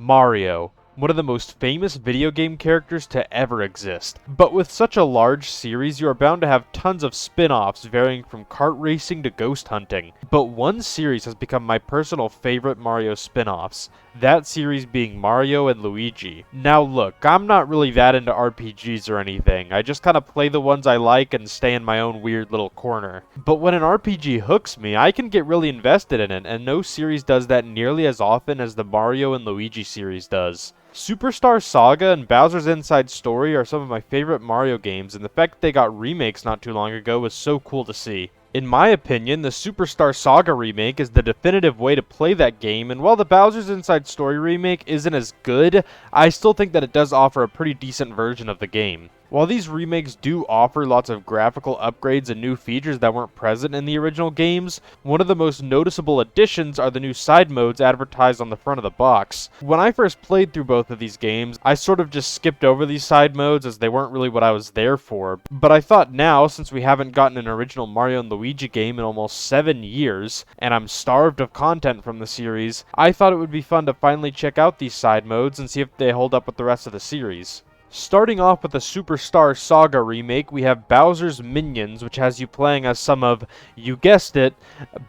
Mario, one of the most famous video game characters to ever exist. But with such a large series, you are bound to have tons of spin-offs varying from kart racing to ghost hunting. But one series has become my personal favorite Mario spin-offs, that series being Mario and Luigi. Now look, I'm not really that into RPGs or anything, I just kinda play the ones I like and stay in my own weird little corner. But when an RPG hooks me, I can get really invested in it, and no series does that nearly as often as the Mario and Luigi series does. Superstar Saga and Bowser's Inside Story are some of my favorite Mario games, and the fact that they got remakes not too long ago was so cool to see. In my opinion, the Superstar Saga remake is the definitive way to play that game, and while the Bowser's Inside Story remake isn't as good, I still think that it does offer a pretty decent version of the game. While these remakes do offer lots of graphical upgrades and new features that weren't present in the original games, one of the most noticeable additions are the new side modes advertised on the front of the box. When I first played through both of these games, I sort of just skipped over these side modes as they weren't really what I was there for, but I thought now, since we haven't gotten an original Mario and Luigi game in almost 7 years, and I'm starved of content from the series, I thought it would be fun to finally check out these side modes and see if they hold up with the rest of the series. Starting off with the Superstar Saga remake, we have Bowser's Minions, which has you playing as some of, you guessed it,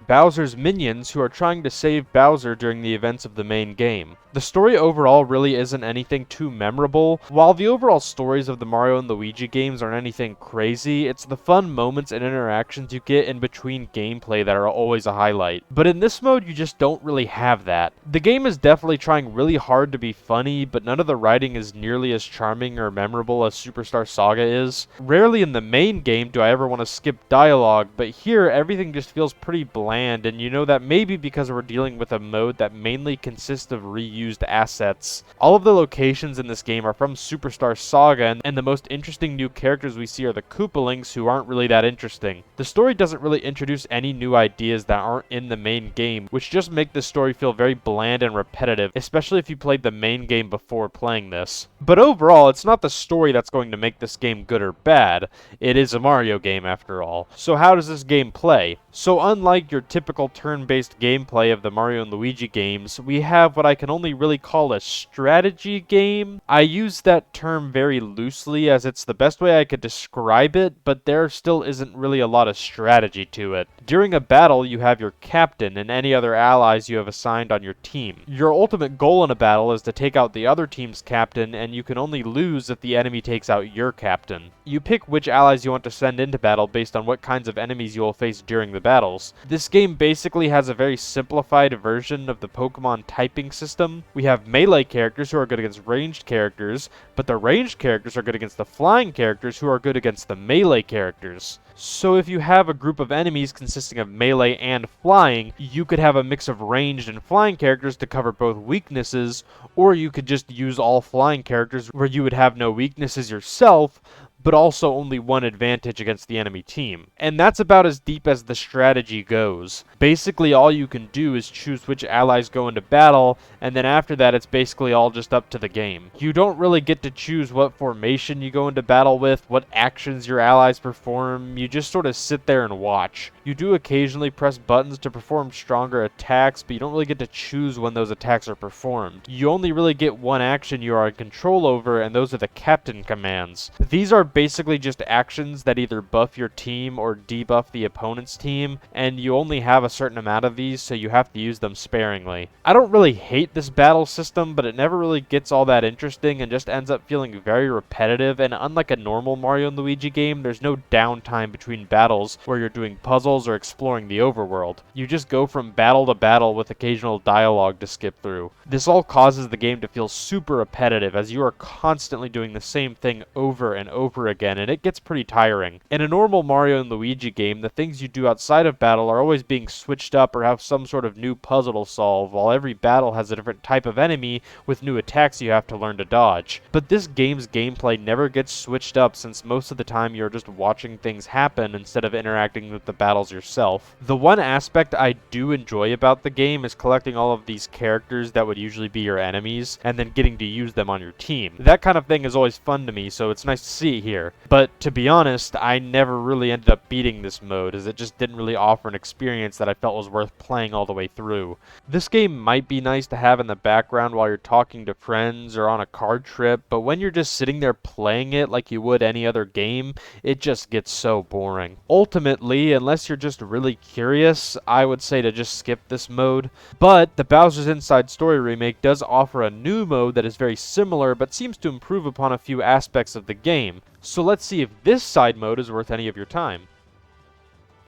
Bowser's minions who are trying to save Bowser during the events of the main game. The story overall really isn't anything too memorable. While the overall stories of the Mario and Luigi games aren't anything crazy, it's the fun moments and interactions you get in between gameplay that are always a highlight. But in this mode, you just don't really have that. The game is definitely trying really hard to be funny, but none of the writing is nearly as charming or memorable as Superstar Saga is. Rarely in the main game do I ever want to skip dialogue, but here everything just feels pretty bland, and you know that maybe because we're dealing with a mode that mainly consists of reused assets. All of the locations in this game are from Superstar Saga, and the most interesting new characters we see are the Koopalings, who aren't really that interesting. The story doesn't really introduce any new ideas that aren't in the main game, which just make the story feel very bland and repetitive, especially if you played the main game before playing this. But overall, it's not the story that's going to make this game good or bad. It is a Mario game after all. So how does this game play? So unlike your typical turn-based gameplay of the Mario and Luigi games, we have what I can only really call a strategy game. I use that term very loosely as it's the best way I could describe it, but there still isn't really a lot of strategy to it. During a battle, you have your captain and any other allies you have assigned on your team. Your ultimate goal in a battle is to take out the other team's captain, and you can only lose if the enemy takes out your captain. You pick which allies you want to send into battle based on what kinds of enemies you will face during the battles. This game basically has a very simplified version of the Pokemon typing system. We have melee characters who are good against ranged characters, but the ranged characters are good against the flying characters who are good against the melee characters. So if you have a group of enemies consisting of melee and flying, you could have a mix of ranged and flying characters to cover both weaknesses, or you could just use all flying characters where you would have no weaknesses yourself, but also only one advantage against the enemy team. And that's about as deep as the strategy goes. Basically, all you can do is choose which allies go into battle, and then after that, it's basically all just up to the game. You don't really get to choose what formation you go into battle with, what actions your allies perform, you just sort of sit there and watch. You do occasionally press buttons to perform stronger attacks, but you don't really get to choose when those attacks are performed. You only really get one action you are in control over, and those are the captain commands. These are basically just actions that either buff your team or debuff the opponent's team, and you only have a certain amount of these, so you have to use them sparingly. I don't really hate this battle system, but it never really gets all that interesting and just ends up feeling very repetitive, and unlike a normal Mario and Luigi game, there's no downtime between battles where you're doing puzzles or exploring the overworld. You just go from battle to battle with occasional dialogue to skip through. This all causes the game to feel super repetitive as you are constantly doing the same thing over and over again, and it gets pretty tiring. In a normal Mario and Luigi game, the things you do outside of battle are always being switched up or have some sort of new puzzle to solve, while every battle has a different type of enemy with new attacks you have to learn to dodge. But this game's gameplay never gets switched up, since most of the time you're just watching things happen instead of interacting with the battles yourself. The one aspect I do enjoy about the game is collecting all of these characters that would usually be your enemies, and then getting to use them on your team. That kind of thing is always fun to me, so it's nice to see here. here. But to be honest, I never really ended up beating this mode, as it just didn't really offer an experience that I felt was worth playing all the way through. This game might be nice to have in the background while you're talking to friends or on a car trip, but when you're just sitting there playing it like you would any other game, it just gets so boring. Ultimately, unless you're just really curious, I would say to just skip this mode. But the Bowser's Inside Story remake does offer a new mode that is very similar but seems to improve upon a few aspects of the game. So let's see if this side mode is worth any of your time.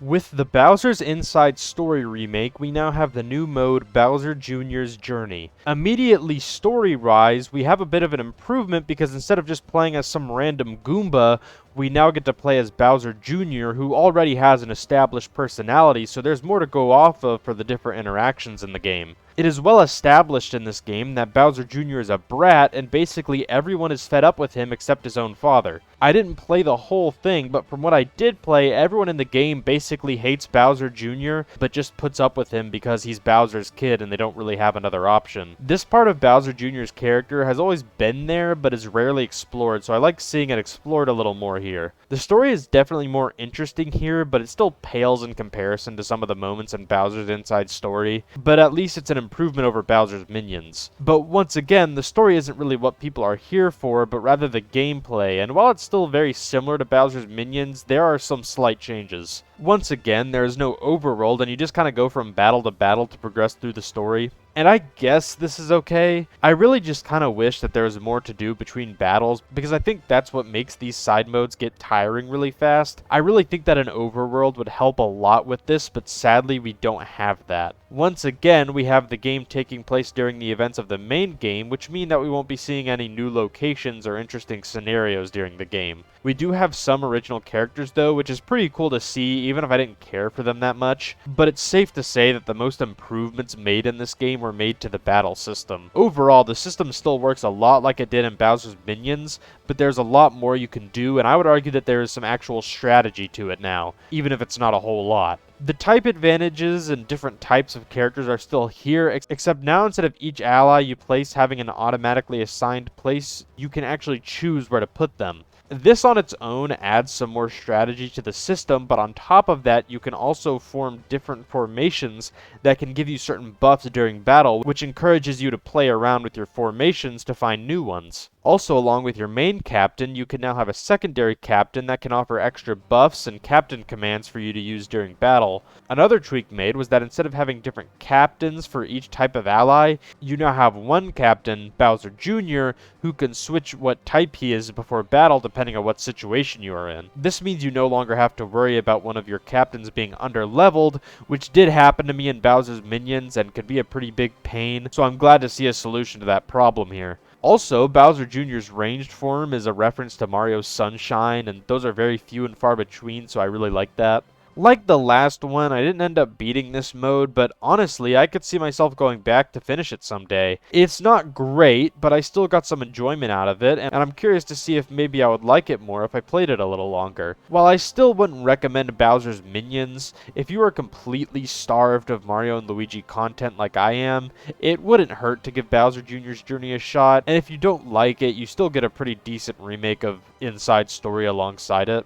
With the Bowser's Inside Story remake, we now have the new mode Bowser Jr.'s Journey. Immediately story-wise, we have a bit of an improvement because instead of just playing as some random Goomba, we now get to play as Bowser Jr., who already has an established personality, so there's more to go off of for the different interactions in the game. It is well established in this game that Bowser Jr. is a brat, and basically everyone is fed up with him except his own father. I didn't play the whole thing, but from what I did play, everyone in the game basically hates Bowser Jr., but just puts up with him because he's Bowser's kid and they don't really have another option. This part of Bowser Jr.'s character has always been there, but is rarely explored, so I like seeing it explored a little more here. The story is definitely more interesting here, but it still pales in comparison to some of the moments in Bowser's Inside Story, but at least it's an improvement over Bowser's minions. But once again, the story isn't really what people are here for, but rather the gameplay, and while it's still very similar to Bowser's minions, there are some slight changes. Once again, there is no overworld, and you just kind of go from battle to battle to progress through the story. And I guess this is okay. I really just kind of wish that there was more to do between battles, because I think that's what makes these side modes get tiring really fast. I really think that an overworld would help a lot with this, but sadly we don't have that. Once again, we have the game taking place during the events of the main game, which mean that we won't be seeing any new locations or interesting scenarios during the game. We do have some original characters though, which is pretty cool to see, even if I didn't care for them that much. But it's safe to say that the most improvements made in this game were made to the battle system. Overall, the system still works a lot like it did in Bowser's Minions, but there's a lot more you can do, and I would argue that there is some actual strategy to it now, even if it's not a whole lot. The type advantages and different types of characters are still here, except now instead of each ally you place having an automatically assigned place, you can actually choose where to put them. This on its own adds some more strategy to the system, but on top of that, you can also form different formations that can give you certain buffs during battle, which encourages you to play around with your formations to find new ones. Also, along with your main captain, you can now have a secondary captain that can offer extra buffs and captain commands for you to use during battle. Another tweak made was that instead of having different captains for each type of ally, you now have one captain, Bowser Jr., who can switch what type he is before battle depending on what situation you are in. This means you no longer have to worry about one of your captains being underleveled, which did happen to me in Bowser's Minions and could be a pretty big pain, so I'm glad to see a solution to that problem here. Also, Bowser Jr.'s ranged form is a reference to Mario's Sunshine, and those are very few and far between, so I really like that. Like the last one, I didn't end up beating this mode, but honestly, I could see myself going back to finish it someday. It's not great, but I still got some enjoyment out of it, and I'm curious to see if maybe I would like it more if I played it a little longer. While I still wouldn't recommend Bowser's Minions, if you are completely starved of Mario and Luigi content like I am, it wouldn't hurt to give Bowser Jr.'s Journey a shot, and if you don't like it, you still get a pretty decent remake of Inside Story alongside it.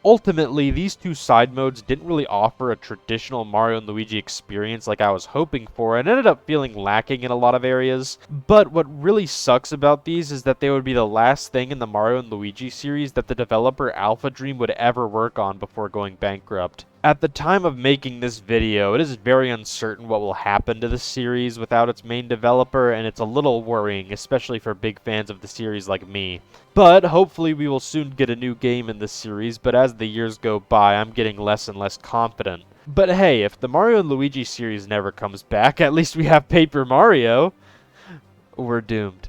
Ultimately, these two side modes didn't really offer a traditional Mario & Luigi experience like I was hoping for, and ended up feeling lacking in a lot of areas. But what really sucks about these is that they would be the last thing in the Mario & Luigi series that the developer Alpha Dream would ever work on before going bankrupt. At the time of making this video, it is very uncertain what will happen to the series without its main developer, and it's a little worrying, especially for big fans of the series like me. But hopefully we will soon get a new game in this series, but as the years go by, I'm getting less and less confident. But hey, if the Mario & Luigi series never comes back, at least we have Paper Mario. We're doomed.